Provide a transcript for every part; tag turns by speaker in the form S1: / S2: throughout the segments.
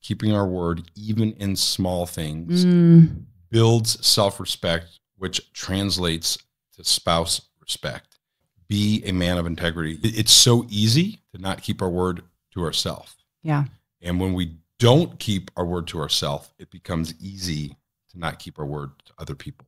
S1: keeping our word, even in small things, builds self-respect, which translates to spouse respect. Be a man of integrity. It's so easy to not keep our word to ourselves.
S2: Yeah.
S1: And when we don't keep our word to ourselves, it becomes easy to not keep our word to other people.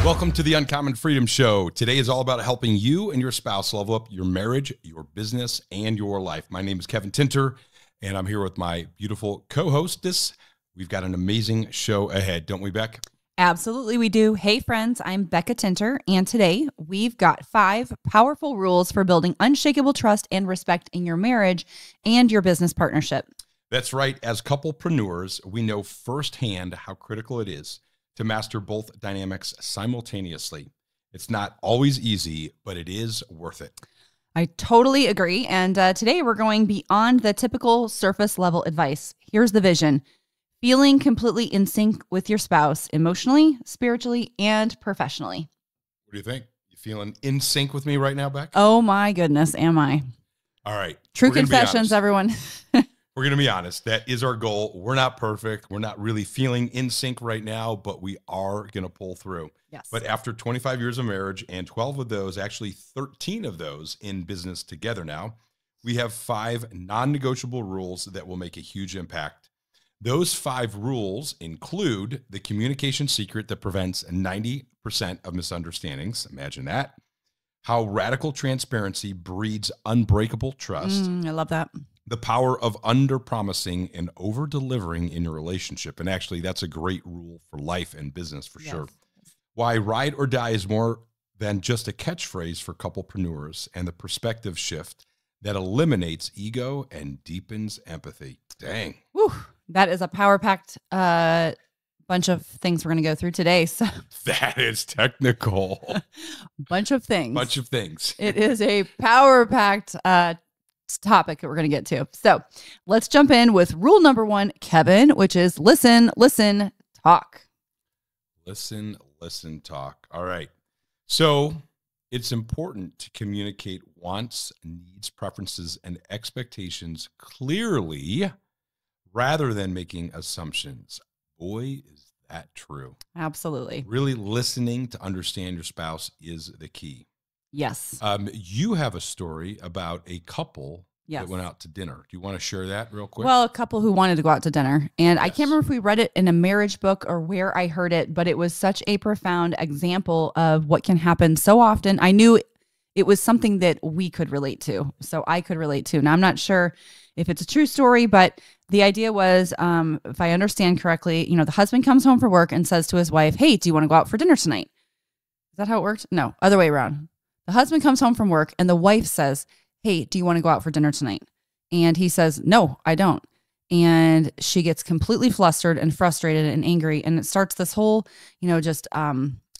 S1: Welcome to the Uncommon Freedom Show. Today is all about helping you and your spouse level up your marriage, your business, and your life. My name is Kevin Tintner, and I'm here with my beautiful co-hostess. We've got an amazing show ahead, don't we, Beck?
S2: Absolutely, we do. Hey, friends, I'm Bekah Tintner, and today we've got 5 powerful rules for building unshakable trust and respect in your marriage and your business partnership.
S1: That's right. As couplepreneurs, we know firsthand how critical it is to master both dynamics simultaneously. It's not always easy, but it is worth it.
S2: I totally agree. And today we're going beyond the typical surface level advice. Here's the vision: feeling completely in sync with your spouse emotionally, spiritually, and professionally.
S1: What do you think? You feeling in sync with me right now, Beck?
S2: Oh my goodness, am I?
S1: All right.
S2: True confessions, everyone.
S1: We're going to be honest. That is our goal. We're not perfect. We're not really feeling in sync right now, but we are going to pull through.
S2: Yes.
S1: But after 25 years of marriage and 12 of those, actually 13 of those in business together now, we have 5 non-negotiable rules that will make a huge impact. Those 5 rules include the communication secret that prevents 90% of misunderstandings. Imagine that. How radical transparency breeds unbreakable trust.
S2: I love that.
S1: The power of under-promising and over-delivering in your relationship. And actually, that's a great rule for life and business for sure. Why ride or die is more than just a catchphrase for couplepreneurs, and the perspective shift that eliminates ego and deepens empathy. Dang.
S2: Whew, that is a power-packed bunch of things we're going to go through today. So
S1: that is technical.
S2: Bunch of things.
S1: Bunch of things.
S2: It is a power-packed topic that we're going to get to. So let's jump in with rule number 1, Kevin, which is listen, listen, talk.
S1: Listen, listen, talk. All right. So it's important to communicate wants, needs, preferences, and expectations clearly rather than making assumptions. Boy, is that true.
S2: Absolutely.
S1: Really listening to understand your spouse is the key.
S2: Yes.
S1: You have a story about a couple
S2: Yes.
S1: that went out to dinner. Do you want to share that real quick?
S2: Well, a couple who wanted to go out to dinner. And I
S1: Yes.
S2: can't remember if we read it in a marriage book or where I heard it, but it was such a profound example of what can happen so often. I knew it was something that we could relate to. So I could relate to. Now, I'm not sure if it's a true story, but the idea was, if I understand correctly, the husband comes home from work and says to his wife, "Hey, do you want to go out for dinner tonight?" Is that how it worked? No, other way around. The husband comes home from work and the wife says, "Hey, do you want to go out for dinner tonight?" And he says, "No, I don't." And she gets completely flustered and frustrated and angry. And it starts this whole, just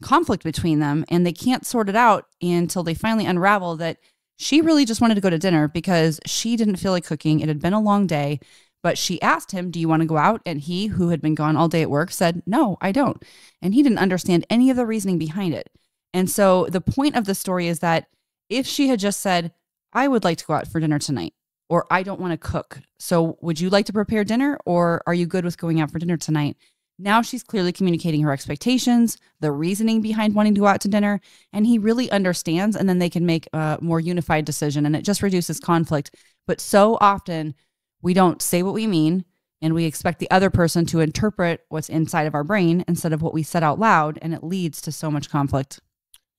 S2: conflict between them. And they can't sort it out until they finally unravel that she really just wanted to go to dinner because she didn't feel like cooking. It had been a long day. But she asked him, "Do you want to go out?" And he, who had been gone all day at work, said, "No, I don't." And he didn't understand any of the reasoning behind it. And so the point of the story is that if she had just said, "I would like to go out for dinner tonight," or "I don't want to cook, so would you like to prepare dinner, or are you good with going out for dinner tonight?" Now she's clearly communicating her expectations, the reasoning behind wanting to go out to dinner, and he really understands, and then they can make a more unified decision, and it just reduces conflict. But so often we don't say what we mean, and we expect the other person to interpret what's inside of our brain instead of what we said out loud, and it leads to so much conflict.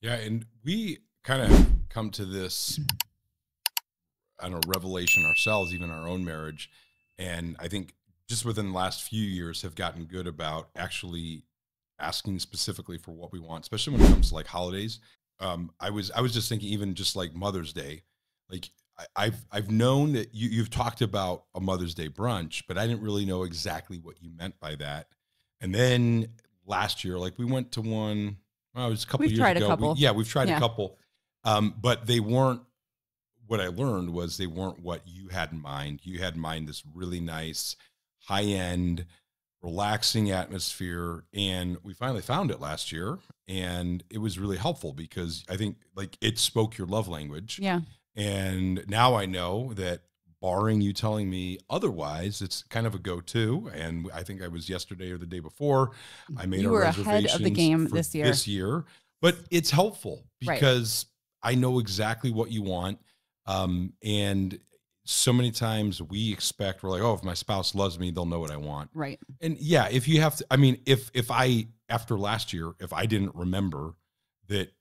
S1: Yeah, and we kind of come to this, I don't know, revelation ourselves, even our own marriage. And I think just within the last few years have gotten good about actually asking specifically for what we want, especially when it comes to like holidays. I was just thinking, even just like Mother's Day, like I've known that you've talked about a Mother's Day brunch, but I didn't really know exactly what you meant by that. And then last year, like we went to one, well, it was a couple years ago.
S2: We've tried a couple.
S1: We've tried a couple. But they weren't, what I learned was they weren't what you had in mind. You had in mind this really nice, high-end relaxing atmosphere. And we finally found it last year. And it was really helpful because I think like it spoke your love language.
S2: Yeah.
S1: And now I know that barring you telling me otherwise, it's kind of a go-to. And I think I was yesterday or the day before, I made
S2: You
S1: our
S2: were ahead of the game
S1: for
S2: this year.
S1: But it's helpful because I know exactly what you want. And so many times we're like, oh, if my spouse loves me, they'll know what I want.
S2: Right.
S1: And yeah, if you have to, I mean, if I, after last year, if I didn't remember that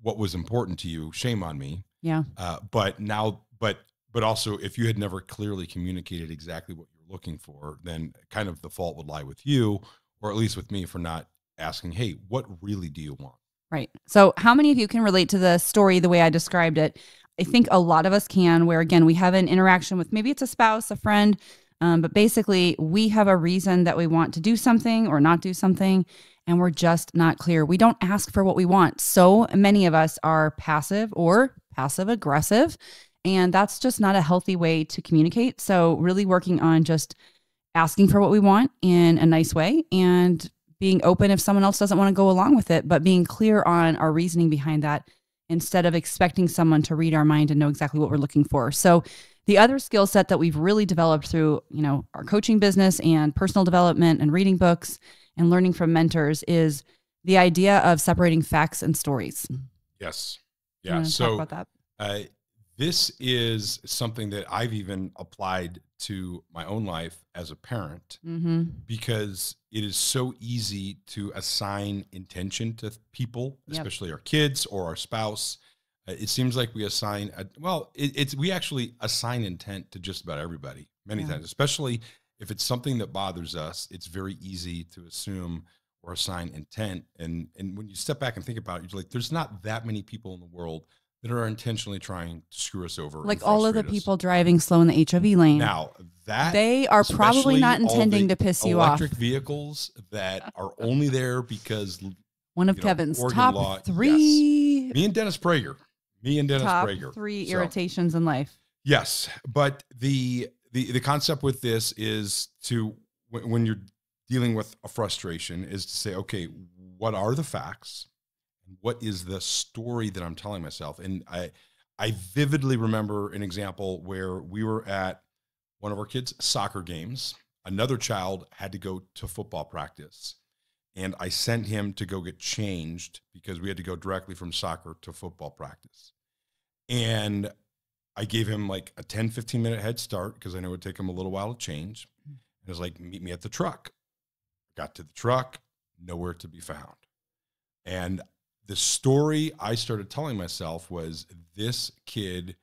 S1: what was important to you, shame on me.
S2: Yeah.
S1: But also if you had never clearly communicated exactly what you're looking for, then kind of the fault would lie with you, or at least with me for not asking, hey, what really do you want?
S2: Right. So how many of you can relate to the story the way I described it? I think a lot of us can, where again, we have an interaction with maybe it's a spouse, a friend, but basically we have a reason that we want to do something or not do something, and we're just not clear. We don't ask for what we want. So many of us are passive or passive aggressive, and that's just not a healthy way to communicate. So really working on just asking for what we want in a nice way and being open if someone else doesn't want to go along with it, but being clear on our reasoning behind that instead of expecting someone to read our mind and know exactly what we're looking for. So the other skill set that we've really developed through, our coaching business and personal development and reading books and learning from mentors is the idea of separating facts and stories.
S1: Yes. Yeah. So talk about that. This is something that I've even applied to my own life as a parent, because it is so easy to assign intention to people, especially our kids or our spouse. It seems like we assign, we actually assign intent to just about everybody many times, especially if it's something that bothers us. It's very easy to assume or assign intent. And when you step back and think about it, you're like, there's not that many people in the world that are intentionally trying to screw us over.
S2: Like all of the people driving slow in the HOV lane.
S1: Now that
S2: they are probably not intending to piss you off.
S1: Electric vehicles that are only there because
S2: one of Kevin's top three.
S1: Yes. Me and Dennis Prager.
S2: Top three irritations in life.
S1: Yes, but the concept with this is to, when you're dealing with a frustration, is to say, okay, what are the facts? What is the story that I'm telling myself? And I vividly remember an example where we were at one of our kids' soccer games. Another child had to go to football practice, and I sent him to go get changed because we had to go directly from soccer to football practice. And I gave him like a 10, 15-minute head start because I knew it would take him a little while to change. And it was like, meet me at the truck. Got to the truck, nowhere to be found. And the story I started telling myself was, this kid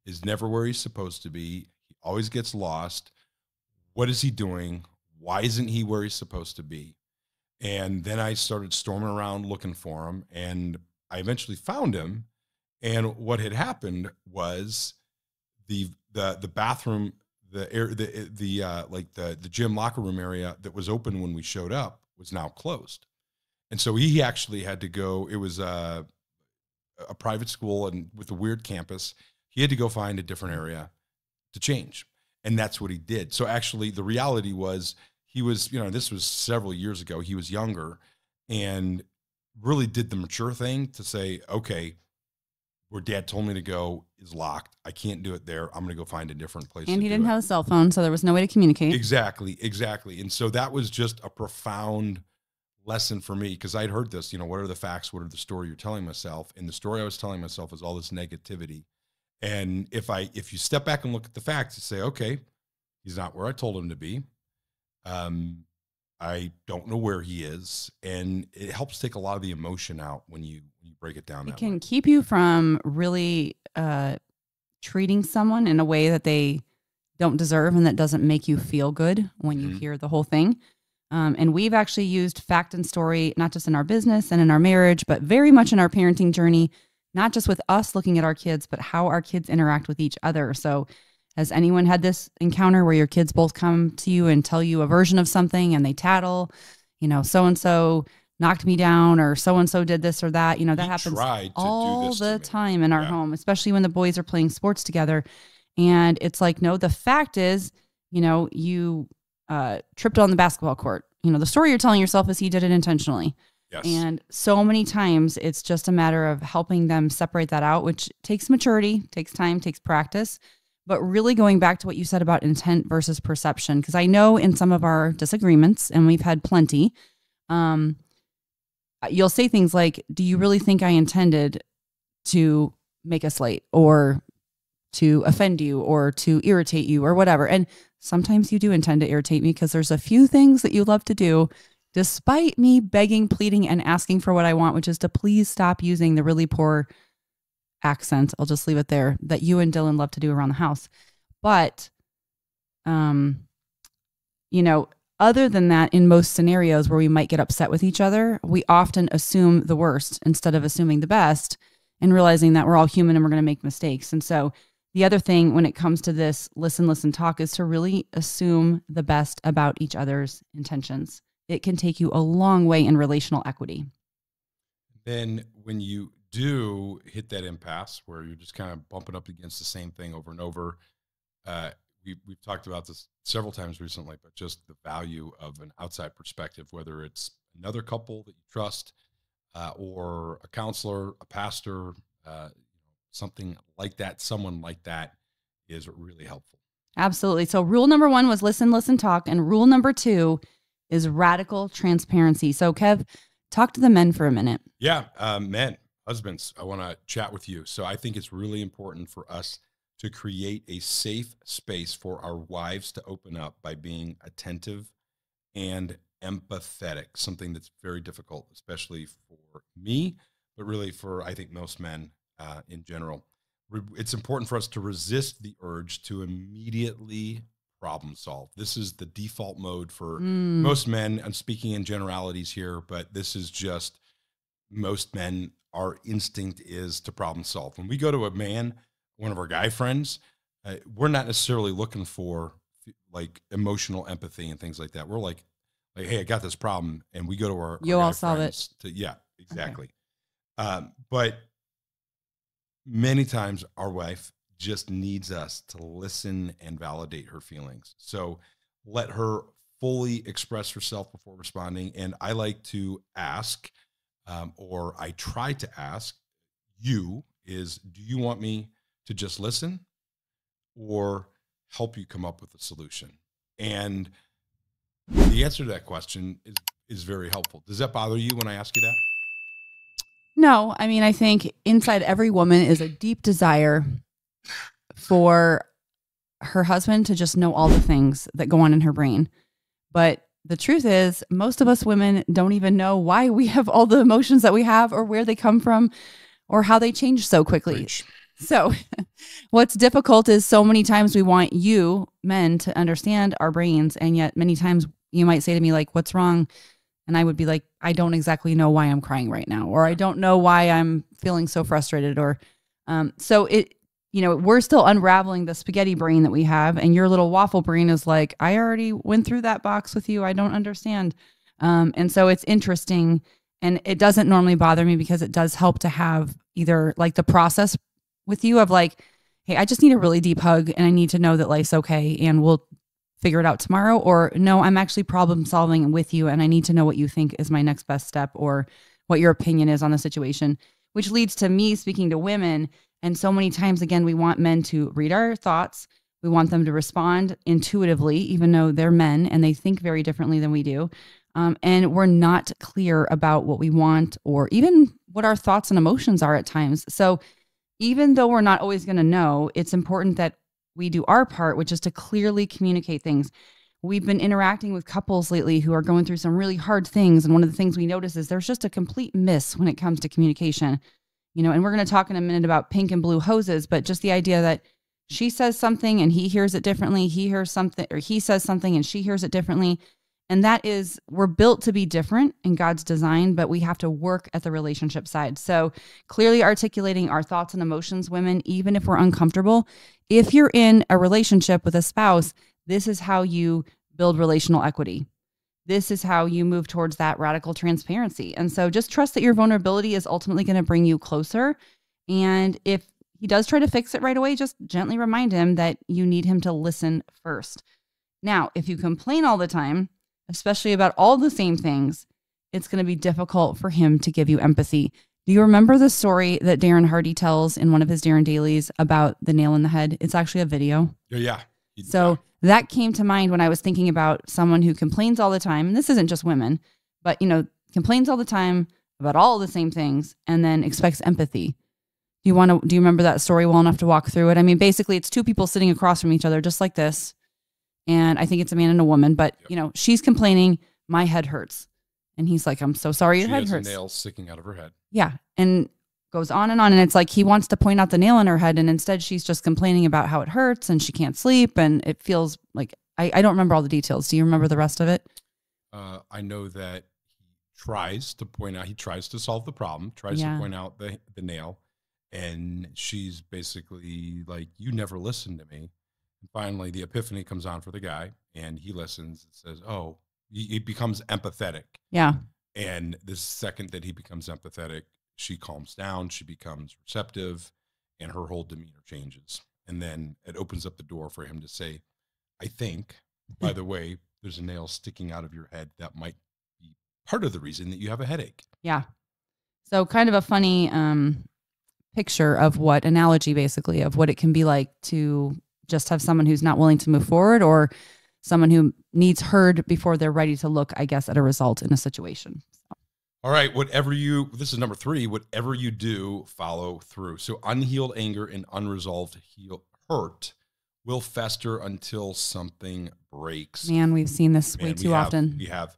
S1: is never where he's supposed to be. He always gets lost. What is he doing? Why isn't he where he's supposed to be? And then I started storming around looking for him, and I eventually found him. And what had happened was the bathroom, the gym locker room area that was open when we showed up was now closed. And so he actually had to go. It was a private school and with a weird campus. He had to go find a different area to change. And that's what he did. So actually the reality was, he was, this was several years ago. He was younger and really did the mature thing to say, okay, where dad told me to go is locked. I can't do it there. I'm going to go find a different place.
S2: And he didn't have a cell phone, so there was no way to communicate.
S1: Exactly. And so that was just a profound lesson for me, because I'd heard this, what are the facts? What are the story you're telling myself? And the story I was telling myself is all this negativity. And if you step back and look at the facts and say, okay, he's not where I told him to be. I don't know where he is. And it helps take a lot of the emotion out when you break it down.
S2: It can keep you from really treating someone in a way that they don't deserve and that doesn't make you feel good when you hear the whole thing. And we've actually used fact and story, not just in our business and in our marriage, but very much in our parenting journey, not just with us looking at our kids, but how our kids interact with each other. So has anyone had this encounter where your kids both come to you and tell you a version of something and they tattle, so-and-so knocked me down or so-and-so did this or that, that happens all the time in our home, especially when the boys are playing sports together. And it's like, no, the fact is, you tripped on the basketball court. the story you're telling yourself is he did it intentionally.
S1: Yes.
S2: And so many times it's just a matter of helping them separate that out, which takes maturity, takes time, takes practice. But really going back to what you said about intent versus perception, because I know in some of our disagreements, and we've had plenty, you'll say things like, do you really think I intended to make us late or to offend you or to irritate you or whatever? And sometimes you do intend to irritate me because there's a few things that you love to do despite me begging, pleading, and asking for what I want, which is to please stop using the really poor accent. I'll just leave it there, that you and Dylan love to do around the house. But, other than that, in most scenarios where we might get upset with each other, we often assume the worst instead of assuming the best and realizing that we're all human and we're going to make mistakes. And so the other thing when it comes to this listen, talk is to really assume the best about each other's intentions. It can take you a long way in relational equity.
S1: Then when you do hit that impasse where you're just kind of bumping up against the same thing over and over, we've talked about this several times recently, but just the value of an outside perspective, whether it's another couple that you trust, or a counselor, a pastor, something like that, someone like that is really helpful.
S2: Absolutely. So rule number 1 was listen, talk. And rule number 2 is radical transparency. So Kev, talk to the men for a minute.
S1: Yeah. Men, husbands, I want to chat with you. So I think it's really important for us to create a safe space for our wives to open up by being attentive and empathetic, something that's very difficult, especially for me, but really for, I think, most men in general. It's important for us to resist the urge to immediately problem solve. This is the default mode for most men. I'm speaking in generalities here, but this is just most men. Our instinct is to problem solve. When we go to a man, one of our guy friends, we're not necessarily looking for like emotional empathy and things like that. We're like, hey, I got this problem, and we go to our
S2: I'll solve it.
S1: Yeah, exactly. Okay. But many times our wife just needs us to listen and validate her feelings. So let her fully express herself before responding. And I like to ask, or I try to ask you, do you want me to just listen or help you come up with a solution? And the answer to that question is very helpful. Does that bother you when I ask you that?
S2: No, I mean, I think inside every woman is a deep desire for her husband to just know all the things that go on in her brain. But the truth is, most of us women don't even know why we have all the emotions that we have, or where they come from, or how they change so quickly.
S1: Preach.
S2: So what's difficult is so many times we want you men to understand our brains. And yet many times you might say to me, like, what's wrong? And I would be like, I don't exactly know why I'm crying right now, or I don't know why I'm feeling so frustrated. Or so we're still unraveling the spaghetti brain that we have. And your little waffle brain is like, I already went through that box with you. I don't understand. And so it's interesting. And it doesn't normally bother me because it does help to have either like the process with you of like, hey, I just need a really deep hug and I need to know that life's okay and we'll figure it out tomorrow. Or no, I'm actually problem solving with you and I need to know what you think is my next best step or what your opinion is on the situation, which leads to me speaking to women. And so many times, again, we want men to read our thoughts. We want them to respond intuitively, even though they're men and they think very differently than we do. And we're not clear about what we want or even what our thoughts and emotions are at times. So even though we're not always going to know, it's important that we do our part, which is to clearly communicate things. We've been interacting with couples lately who are going through some really hard things. And one of the things we notice is there's just a complete miss when it comes to communication. And we're going to talk in a minute about pink and blue hoses, but just the idea that she says something and he hears it differently. He hears something, or he says something and she hears it differently. And that is, we're built to be different in God's design, but we have to work at the relationship side. So clearly articulating our thoughts and emotions, women, even if we're uncomfortable, if you're in a relationship with a spouse, this is how you build relational equity. This is how you move towards that radical transparency. And so just trust that your vulnerability is ultimately going to bring you closer. And if he does try to fix it right away, just gently remind him that you need him to listen first. Now, if you complain all the time especially about all the same things, it's going to be difficult for him to give you empathy. Do you remember the story that Darren Hardy tells in one of his Darren Dailies about the nail in the head? It's actually a video.
S1: Yeah.
S2: So that came to mind when I was thinking about someone who complains all the time. And this isn't just women, but, complains all the time about all the same things and then expects empathy. Do you remember that story well enough to walk through it? I mean, basically it's two people sitting across from each other, just like this. And I think it's a man and a woman, but she's complaining, my head hurts. And he's like, I'm so sorry your head hurts.
S1: She has a nail sticking out of her head.
S2: Yeah. And goes on. And it's like he wants to point out the nail in her head. And instead she's just complaining about how it hurts and she can't sleep. And it feels like, I don't remember all the details. Do you remember the rest of it?
S1: I know that he tries to solve the problem, tries to point out the nail. And she's basically like, you never listened to me. And finally, the epiphany comes on for the guy and he listens and says, oh, he becomes empathetic.
S2: Yeah.
S1: And the second that he becomes empathetic, she calms down, she becomes receptive, and her whole demeanor changes. And then it opens up the door for him to say, I think, by the way, there's a nail sticking out of your head that might be part of the reason that you have a headache.
S2: Yeah. So kind of a funny picture of analogy, basically, of what it can be like to just have someone who's not willing to move forward or someone who needs heard before they're ready to look, I guess, at a result in a situation. So.
S1: All right. This is number 3, whatever you do, follow through. So unhealed anger and unresolved hurt will fester until something breaks.
S2: Man, we've seen this way too often.
S1: We have.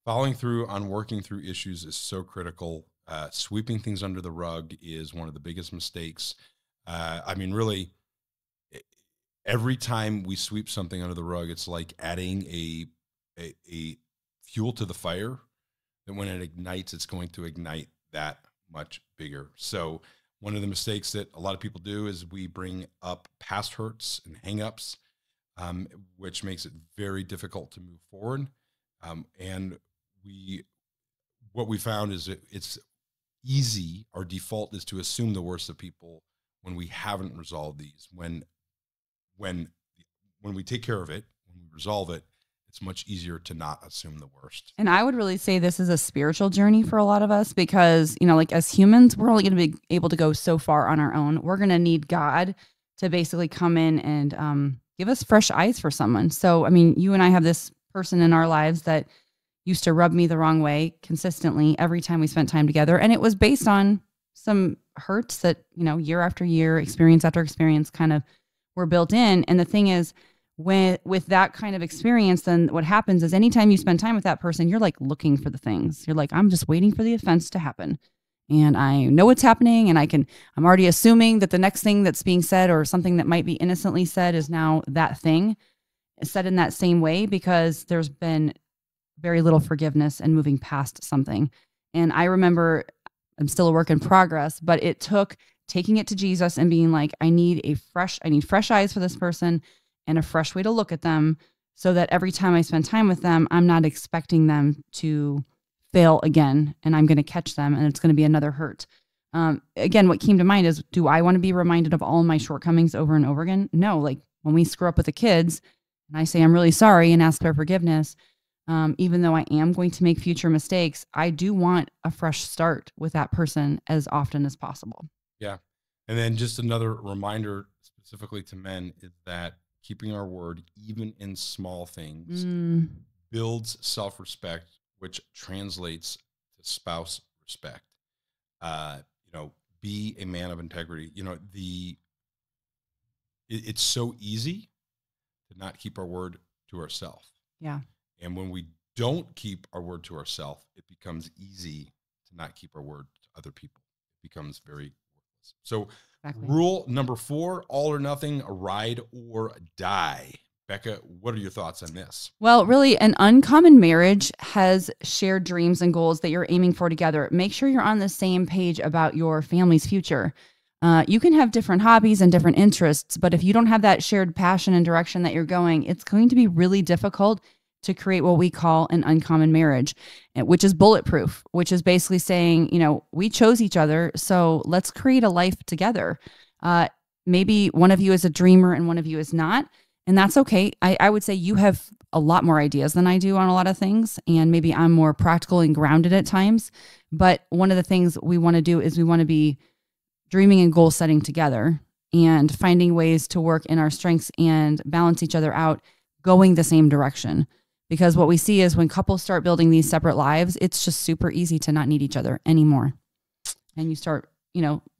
S1: Following through on working through issues is so critical. Sweeping things under the rug is one of the biggest mistakes. Really, every time we sweep something under the rug, it's like adding a fuel to the fire that when it ignites, it's going to ignite that much bigger. So one of the mistakes that a lot of people do is we bring up past hurts and hangups, which makes it very difficult to move forward. What we found is it's easy. Our default is to assume the worst of people when we haven't resolved these. When we take care of it, when we resolve it, it's much easier to not assume the worst. And
S2: I would really say this is a spiritual journey for a lot of us because, as humans, we're only going to be able to go so far on our own. We're going to need God to basically come in and give us fresh eyes for someone. So, you and I have this person in our lives that used to rub me the wrong way consistently every time we spent time together. And it was based on some hurts that, year after year, experience after experience kind of were built in. And the thing is, with that kind of experience, then what happens is anytime you spend time with that person, you're like looking for the things. You're like, I'm just waiting for the offense to happen. And I know what's happening. And I'm already assuming that the next thing that's being said or something that might be innocently said is now that thing said in that same way because there's been very little forgiveness and moving past something. And I remember I'm still a work in progress, but it took taking it to Jesus and being like, I need fresh eyes for this person and a fresh way to look at them so that every time I spend time with them, I'm not expecting them to fail again and I'm going to catch them and it's going to be another hurt. Again, what came to mind is, do I want to be reminded of all my shortcomings over and over again? No, like when we screw up with the kids and I say, I'm really sorry and ask for forgiveness, even though I am going to make future mistakes, I do want a fresh start with that person as often as possible.
S1: Yeah. And then just another reminder specifically to men is that keeping our word, even in small things, builds self-respect, which translates to spouse respect. Be a man of integrity. It's so easy to not keep our word to ourselves.
S2: Yeah.
S1: And when we don't keep our word to ourselves, it becomes easy to not keep our word to other people. It becomes very worthless. So Rule number 4, all or nothing, ride or die. Bekah, what are your thoughts on this?
S2: Well, really, an uncommon marriage has shared dreams and goals that you're aiming for together. Make sure you're on the same page about your family's future. You can have different hobbies and different interests, but if you don't have that shared passion and direction that you're going, it's going to be really difficult to create what we call an uncommon marriage, which is bulletproof, which is basically saying, we chose each other, so let's create a life together. Maybe one of you is a dreamer and one of you is not. And that's okay. I would say you have a lot more ideas than I do on a lot of things. And maybe I'm more practical and grounded at times. But one of the things we want to do is we want to be dreaming and goal setting together and finding ways to work in our strengths and balance each other out, going the same direction. Because what we see is when couples start building these separate lives, it's just super easy to not need each other anymore. And you start,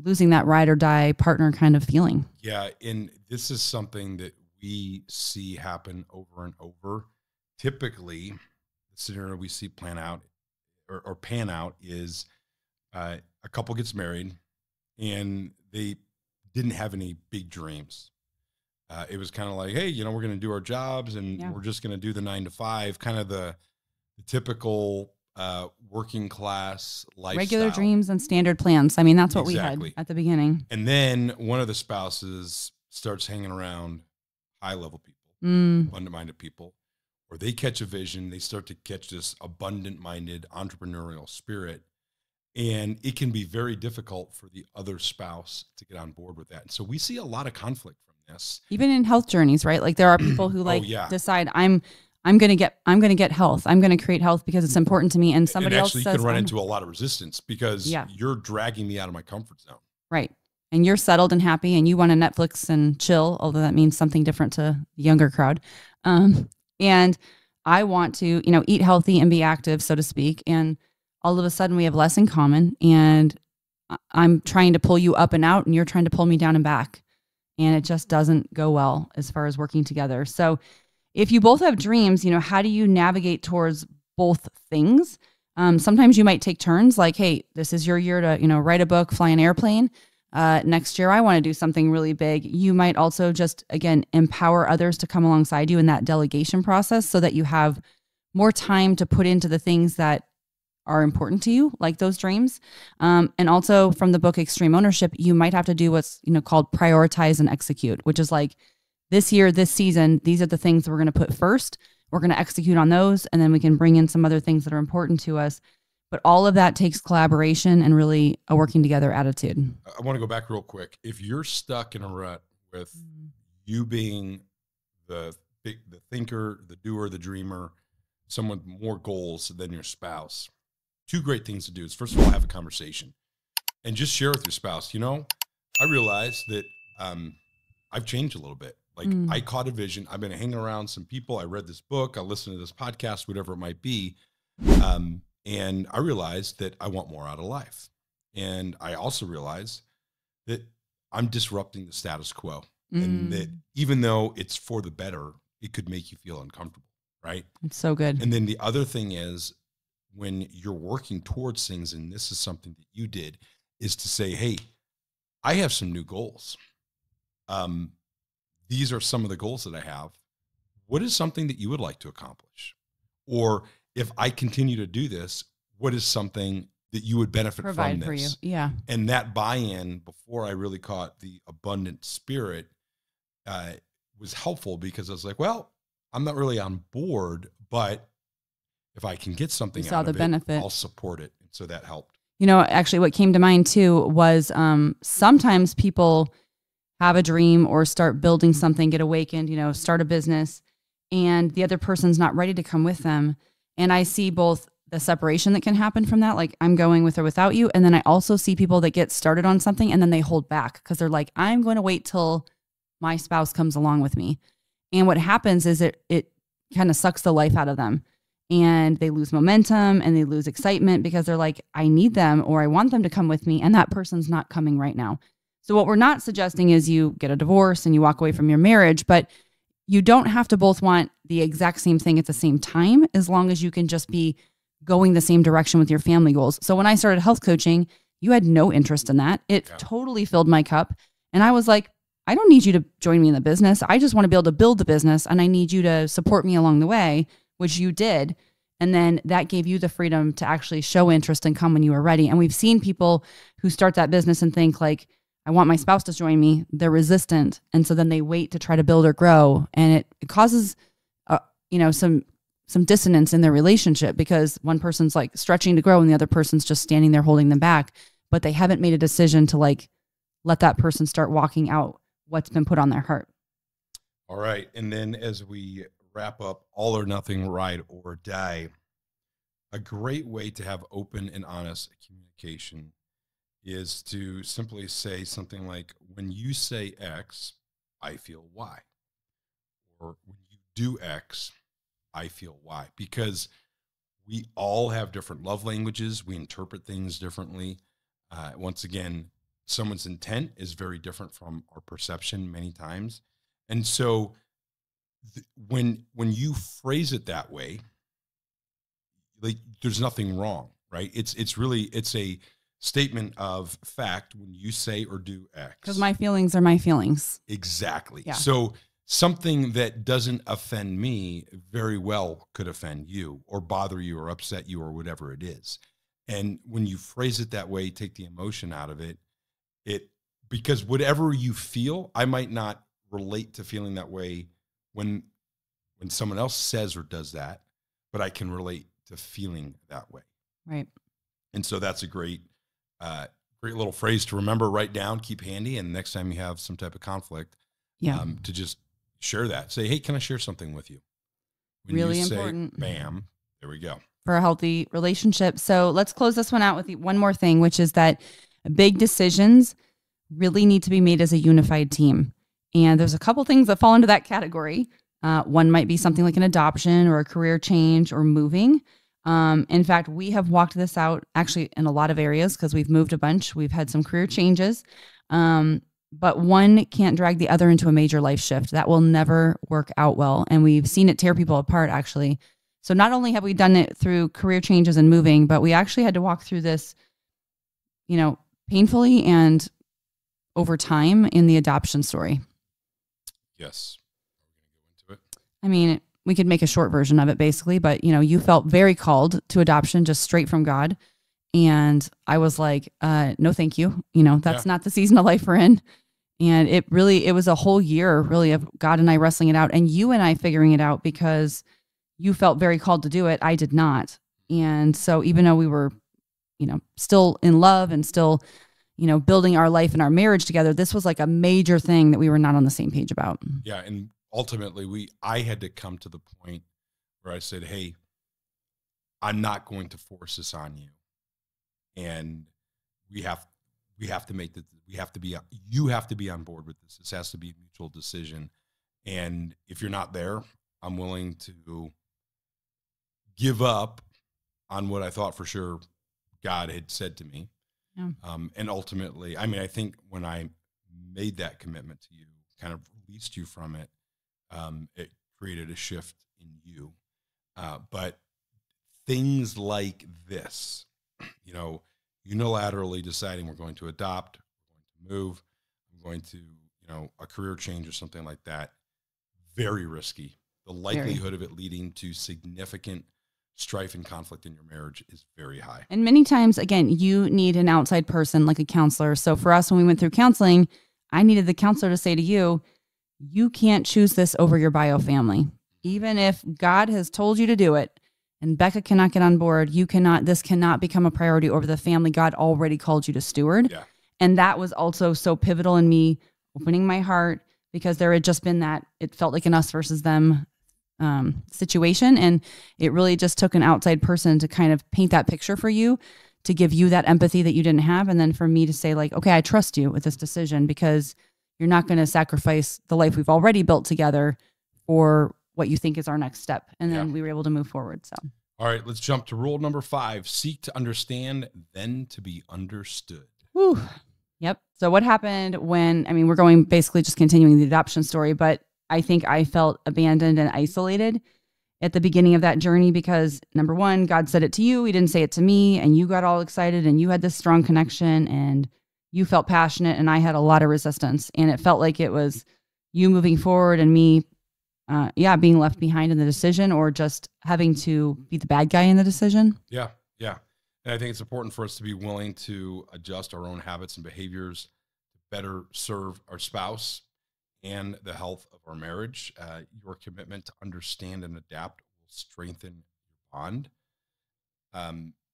S2: losing that ride or die partner kind of feeling.
S1: Yeah. And this is something that we see happen over and over. Typically, the scenario we see plan out or pan out is a couple gets married and they didn't have any big dreams. It was kind of like, hey, we're going to do our jobs and we're just going to do the 9 to 5, kind of the typical working class lifestyle.
S2: Regular dreams and standard plans. I mean, that's what we had at the beginning.
S1: And then one of the spouses starts hanging around high-level people, abundant-minded people, or they catch a vision, they start to catch this abundant-minded entrepreneurial spirit, and it can be very difficult for the other spouse to get on board with that. And so we see a lot of conflict from this.
S2: Even in health journeys, right? Like there are people who decide I'm going to get health. I'm going to create health because it's important to me. And somebody else says,
S1: you can run into a lot of resistance because you're dragging me out of my comfort zone.
S2: Right. And you're settled and happy and you want to Netflix and chill, although that means something different to the younger crowd. And I want to, eat healthy and be active, so to speak. And all of a sudden we have less in common and I'm trying to pull you up and out and you're trying to pull me down and back. And it just doesn't go well as far as working together. So if you both have dreams, how do you navigate towards both things? Sometimes you might take turns like, hey, this is your year to, write a book, fly an airplane. Next year, I want to do something really big. You might also just, again, empower others to come alongside you in that delegation process so that you have more time to put into the things that are important to you, like those dreams. And also from the book Extreme Ownership, you might have to do what's, called prioritize and execute, which is like this year, this season, these are the things that we're going to put first. We're going to execute on those. And then we can bring in some other things that are important to us. But all of that takes collaboration and really a working together attitude.
S1: I want to go back real quick. If you're stuck in a rut with you being the thinker, the doer, the dreamer, someone with more goals than your spouse, 2 great things to do is, first of all, have a conversation and just share with your spouse. I realized that I've changed a little bit. Like I caught a vision. I've been hanging around some people. I read this book. I listened to this podcast, whatever it might be. And I realized that I want more out of life. And I also realized that I'm disrupting the status quo. And that even though it's for the better, it could make you feel uncomfortable, right?
S2: It's so good.
S1: And then the other thing is when you're working towards things, and this is something that you did, is to say, hey, I have some new goals. These are some of the goals that I have. What is something that you would like to accomplish? Or if I continue to do this, what is something that you would benefit from this?
S2: For you. Yeah.
S1: And that buy-in before I really caught the abundant spirit was helpful because I was like, well, I'm not really on board, but if I can get something out of it, I'll support it. And so that helped.
S2: Actually what came to mind too was sometimes people have a dream or start building something, get awakened, start a business, and the other person's not ready to come with them. And I see both the separation that can happen from that, like I'm going with or without you. And then I also see people that get started on something and then they hold back because they're like, I'm going to wait till my spouse comes along with me. And what happens is it kind of sucks the life out of them and they lose momentum and they lose excitement because they're like, I need them or I want them to come with me. And that person's not coming right now. So what we're not suggesting is you get a divorce and you walk away from your marriage, but you don't have to both want the exact same thing at the same time, as long as you can just be going the same direction with your family goals. So when I started health coaching, you had no interest in that. It totally filled my cup. And I was like, I don't need you to join me in the business. I just want to be able to build the business and I need you to support me along the way, which you did. And then that gave you the freedom to actually show interest and come when you were ready. And we've seen people who start that business and think like, I want my spouse to join me. They're resistant. And so then they wait to try to build or grow. And it causes, some dissonance in their relationship because one person's like stretching to grow and the other person's just standing there holding them back, but they haven't made a decision to like, let that person start walking out what's been put on their heart.
S1: All right. And then as we wrap up, all or nothing, ride or die, a great way to have open and honest communication is to simply say something like, when you say X, I feel Y. Or when you do X, I feel Y. Because we all have different love languages. We interpret things differently. Once again, someone's intent is very different from our perception many times. And so when you phrase it that way, like, there's nothing wrong, right? It's a statement of fact when you say or do X.
S2: Because my feelings are my feelings.
S1: Exactly.
S2: Yeah.
S1: So something that doesn't offend me very well could offend you or bother you or upset you or whatever it is. And when you phrase it that way, take the emotion out of it, because whatever you feel, I might not relate to feeling that way when someone else says or does that, but I can relate to feeling that way.
S2: Right.
S1: And so that's a great little phrase to remember, write down, keep handy. And next time you have some type of conflict, to just share that. Say, hey, can I share something with you? When
S2: really
S1: you say,
S2: important.
S1: Bam, there we go.
S2: For a healthy relationship. So let's close this one out with one more thing, which is that big decisions really need to be made as a unified team. And there's a couple things that fall into that category. One might be something like an adoption or a career change or moving. In fact, we have walked this out actually in a lot of areas because we've moved a bunch. We've had some career changes. But one can't drag the other into a major life shift. That will never work out well. And we've seen it tear people apart, actually. So not only have we done it through career changes and moving, but we actually had to walk through this, painfully and over time in the adoption story.
S1: Yes. We're going to go into it.
S2: I mean, we could make a short version of it basically, but you felt very called to adoption, just straight from God. And I was like, no, thank you. That's not the season of life we're in. And it was a whole year really of God and I wrestling it out, and you and I figuring it out, because you felt very called to do it. I did not. And so even though we were, still in love and still, building our life and our marriage together, this was like a major thing that we were not on the same page about.
S1: Yeah. And ultimately I had to come to the point where I said, hey, I'm not going to force this on you. And you have to be on board with this. This has to be a mutual decision. And if you're not there, I'm willing to give up on what I thought for sure God had said to me.
S2: Yeah.
S1: And ultimately, I think when I made that commitment to you, kind of released you from it, it created a shift in you. But things like this, unilaterally deciding we're going to adopt, we're going to move, I'm going to, a career change or something like that, very risky. The likelihood of it leading to significant strife and conflict in your marriage is very high.
S2: And many times, again, you need an outside person like a counselor. So for us, when we went through counseling, I needed the counselor to say to you, you can't choose this over your bio family. Even if God has told you to do it and Bekah cannot get on board, this cannot become a priority over the family God already called you to steward.
S1: Yeah.
S2: And that was also so pivotal in me opening my heart, because there had just been that, it felt like an us versus them situation. And it really just took an outside person to kind of paint that picture for you, to give you that empathy that you didn't have. And then for me to say like, okay, I trust you with this decision, because you're not going to sacrifice the life we've already built together for what you think is our next step. And then we were able to move forward. So,
S1: all right, let's jump to rule number 5, seek to understand, then to be understood.
S2: Whew. Yep. So what happened when, we're going basically just continuing the adoption story, but I think I felt abandoned and isolated at the beginning of that journey, because number one, God said it to you. He didn't say it to me, and you got all excited and you had this strong connection and you felt passionate, and I had a lot of resistance, and it felt like it was you moving forward and me, being left behind in the decision, or just having to be the bad guy in the decision.
S1: Yeah. Yeah. And I think it's important for us to be willing to adjust our own habits and behaviors to better serve our spouse and the health of our marriage. Your commitment to understand and adapt will strengthen your bond.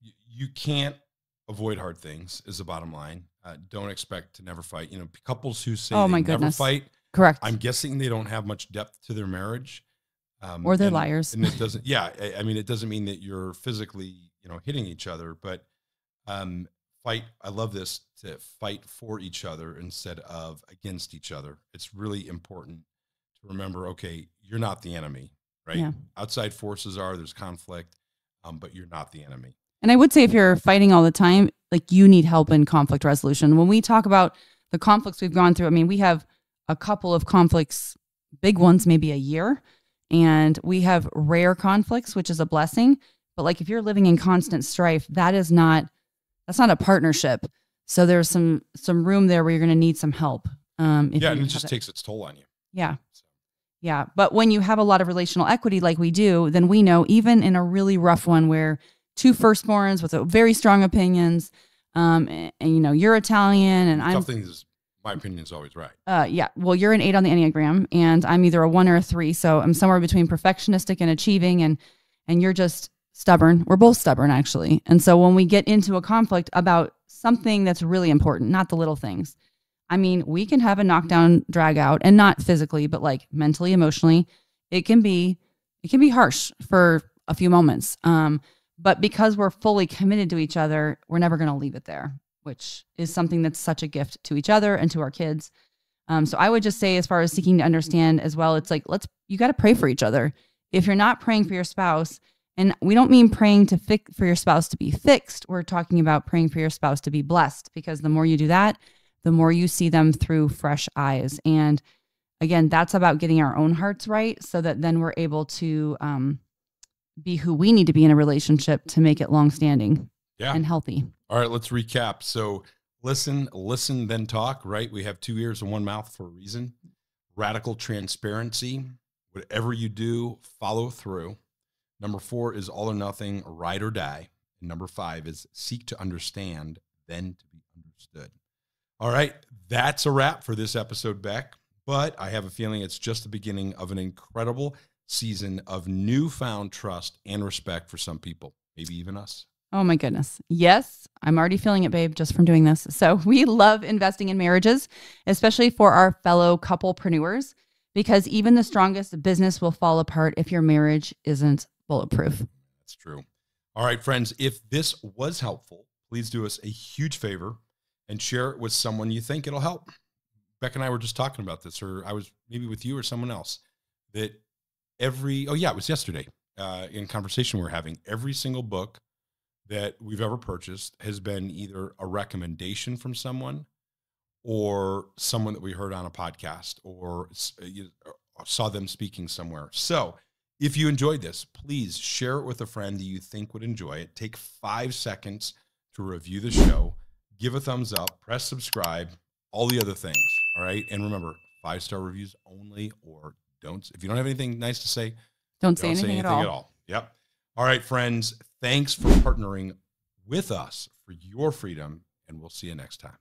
S1: You can't avoid hard things is the bottom line. Don't expect to never fight. Couples who say
S2: Oh, my
S1: they never
S2: goodness.
S1: fight,
S2: Correct.
S1: I'm guessing they don't have much depth to their marriage.
S2: Or they're liars.
S1: And it doesn't, yeah. I mean, it doesn't mean that you're physically, hitting each other, but fight. I love this, to fight for each other instead of against each other. It's really important to remember, okay, you're not the enemy, right?
S2: Yeah.
S1: Outside forces there's conflict, but you're not the enemy.
S2: And I would say if you're fighting all the time, like, you need help in conflict resolution. When we talk about the conflicts we've gone through, I mean, we have a couple of conflicts, big ones, maybe a year, and we have rare conflicts, which is a blessing. But like, if you're living in constant strife, that's not a partnership. So there's some room there where you're going to need some help.
S1: And it just takes its toll on you.
S2: Yeah. Yeah. But when you have a lot of relational equity like we do, then we know, even in a really rough one where two firstborns with very strong opinions, and you're Italian and I'm...
S1: My opinion is always right.
S2: Yeah. Well, you're an 8 on the Enneagram and I'm either a 1 or a 3. So I'm somewhere between perfectionistic and achieving, and you're just stubborn. We're both stubborn, actually. And so when we get into a conflict about something that's really important, not the little things, I mean, we can have a knockdown, drag out, and not physically, but like mentally, emotionally, it can be harsh for a few moments. But because we're fully committed to each other, we're never going to leave it there, which is something that's such a gift to each other and to our kids. So I would just say, as far as seeking to understand as well, it's like, you got to pray for each other. If you're not praying for your spouse, and we don't mean praying for your spouse to be fixed. We're talking about praying for your spouse to be blessed, because the more you do that, the more you see them through fresh eyes. And again, that's about getting our own hearts right, so that then we're able to be who we need to be in a relationship to make it longstanding and healthy.
S1: All right, let's recap. So listen, then talk, right? We have 2 ears and 1 mouth for a reason. Radical transparency. Whatever you do, follow through. Number 4 is all or nothing, ride or die. And number 5 is seek to understand, then to be understood. All right, that's a wrap for this episode, Beck. But I have a feeling it's just the beginning of an incredible season of newfound trust and respect for some people, maybe even us.
S2: Oh my goodness. Yes, I'm already feeling it, babe, just from doing this. So we love investing in marriages, especially for our fellow couplepreneurs, because even the strongest business will fall apart if your marriage isn't bulletproof.
S1: That's true. All right, friends, if this was helpful, please do us a huge favor and share it with someone you think it'll help. Beck and I were just talking about this, or I was maybe with you or someone else, that it was yesterday in conversation we were having. Every single book that we've ever purchased has been either a recommendation from someone or someone that we heard on a podcast or saw them speaking somewhere. So if you enjoyed this, please share it with a friend that you think would enjoy it. Take 5 seconds to review the show, give a thumbs up, press subscribe, all the other things. All right. And remember, 5-star reviews only, or don't. If you don't have anything nice to say,
S2: don't say anything at all.
S1: Yep. All right, friends. Thanks for partnering with us for your freedom, and we'll see you next time.